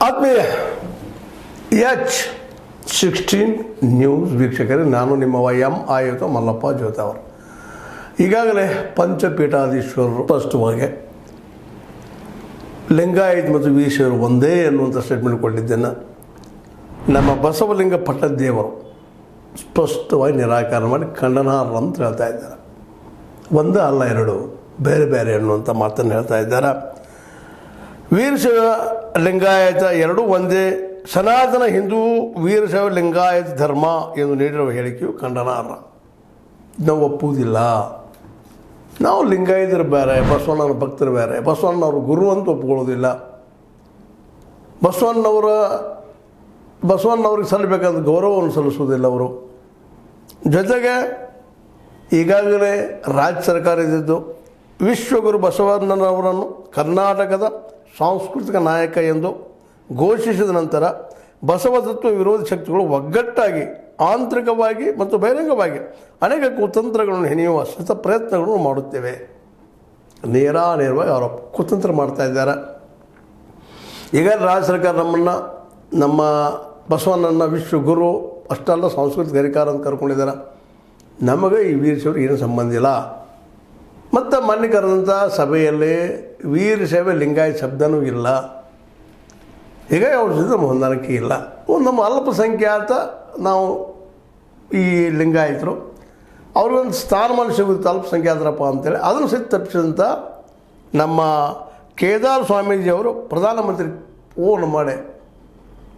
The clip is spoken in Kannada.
ಆತ್ಮೀಯ H16 ನ್ಯೂಸ್ ವೀಕ್ಷಕರೇ, ನಾನು ನಿಮ್ಮ ಎಂ ಆಯುತ ಮಲ್ಲಪ್ಪ ಜೋತ ಅವರು. ಈಗಾಗಲೇ ಪಂಚಪೀಠಾಧೀಶ್ವರರು ಸ್ಪಷ್ಟವಾಗಿ ಲಿಂಗಾಯತ್ ಮತ್ತು ವೀರಶೈವರು ಒಂದೇ ಅನ್ನುವಂಥ ಸ್ಟೇಟ್ಮೆಂಟ್ ಕೊಟ್ಟಿದ್ದನ್ನು ನಮ್ಮ ಬಸವಲಿಂಗ ಪಟ್ಟದೇವರು ಸ್ಪಷ್ಟವಾಗಿ ನಿರಾಕರಣೆ ಮಾಡಿ ಖಂಡನಾರ್ಹ ಅಂತ ಹೇಳ್ತಾ ಇದ್ದಾರೆ. ಒಂದೇ ಅಲ್ಲ ಎರಡು, ಬೇರೆ ಬೇರೆ ಅನ್ನುವಂಥ ಮಾತನ್ನು ಹೇಳ್ತಾ ಇದ್ದಾರೆ. ವೀರಶೈವ ಲಿಂಗಾಯತ ಎರಡೂ ಒಂದೇ, ಸನಾತನ ಹಿಂದೂ ವೀರಶೈವ ಲಿಂಗಾಯತ ಧರ್ಮ ಎಂದು ನೀಡಿರುವ ಹೇಳಿಕೆಯು ಖಂಡನಾರ್ಹ. ನಾವು ಒಪ್ಪುವುದಿಲ್ಲ. ನಾವು ಲಿಂಗಾಯತರು ಬೇರೆ, ಬಸವಣ್ಣನ ಭಕ್ತರು ಬೇರೆ, ಬಸವಣ್ಣವ್ರ ಗುರು ಅಂತ ಒಪ್ಕೊಳ್ಳೋದಿಲ್ಲ. ಬಸವಣ್ಣವ್ರಿಗೆ ಸಲ್ಲಬೇಕಾದ ಗೌರವವನ್ನು ಸಲ್ಲಿಸುವುದಿಲ್ಲ ಅವರು. ಜೊತೆಗೆ ಈಗಾಗಲೇ ರಾಜ್ಯ ಸರ್ಕಾರ ಇದ್ದಿದ್ದು ವಿಶ್ವಗುರು ಬಸವಣ್ಣನವರನ್ನು ಕರ್ನಾಟಕದ ಸಾಂಸ್ಕೃತಿಕ ನಾಯಕ ಎಂದು ಘೋಷಿಸಿದ ನಂತರ ಬಸವ ತತ್ವ ವಿರೋಧಿ ಶಕ್ತಿಗಳು ಒಗ್ಗಟ್ಟಾಗಿ ಆಂತರಿಕವಾಗಿ ಮತ್ತು ಬಹಿರಂಗವಾಗಿ ಅನೇಕ ಕುತಂತ್ರಗಳನ್ನು ಹೆಣೆಯುವ ಸತ ಪ್ರಯತ್ನಗಳನ್ನು ಮಾಡುತ್ತೇವೆ. ನೇರವಾಗಿ ಅವರ ಕುತಂತ್ರ ಮಾಡ್ತಾ ಇದ್ದಾರೆ. ಈಗ ರಾಜ್ಯ ಸರ್ಕಾರ ನಮ್ಮ ಬಸವಣ್ಣನ ವಿಶ್ವಗುರು ಅಷ್ಟೆಲ್ಲ ಸಾಂಸ್ಕೃತಿಕ ಅಧಿಕಾರ ಅಂತ ಕರ್ಕೊಂಡಿದ್ದಾರೆ. ನಮಗೆ ಈ ವೀರಶೈವರು ಏನೂ ಸಂಬಂಧ ಇಲ್ಲ. ಮತ್ತು ಮೊನ್ನೆ ಕರೆದಂಥ ಸಭೆಯಲ್ಲಿ ವೀರಶೈವ ಲಿಂಗಾಯತ ಶಬ್ದನೂ ಇಲ್ಲ. ಹೀಗಾಗಿ ಅವ್ರ ಜೊತೆ ನಮ್ಮ ಹೊಂದಾಣಿಕೆ ಇಲ್ಲ. ನಮ್ಮ ಅಲ್ಪಸಂಖ್ಯಾತ ನಾವು ಈ ಲಿಂಗಾಯತರು ಅವ್ರಿಗೊಂದು ಸ್ಥಾನಮಾನ ಸಿಗುತ್ತೆ ಅಲ್ಪಸಂಖ್ಯಾತರಪ್ಪ ಅಂತೇಳಿ ಅದನ್ನು ಸಹಿತ ತಪ್ಪಿಸಿದಂಥ ನಮ್ಮ ಕೇದಾರ ಸ್ವಾಮೀಜಿಯವರು ಪ್ರಧಾನಮಂತ್ರಿ ಫೋನ್ ಮಾಡಿ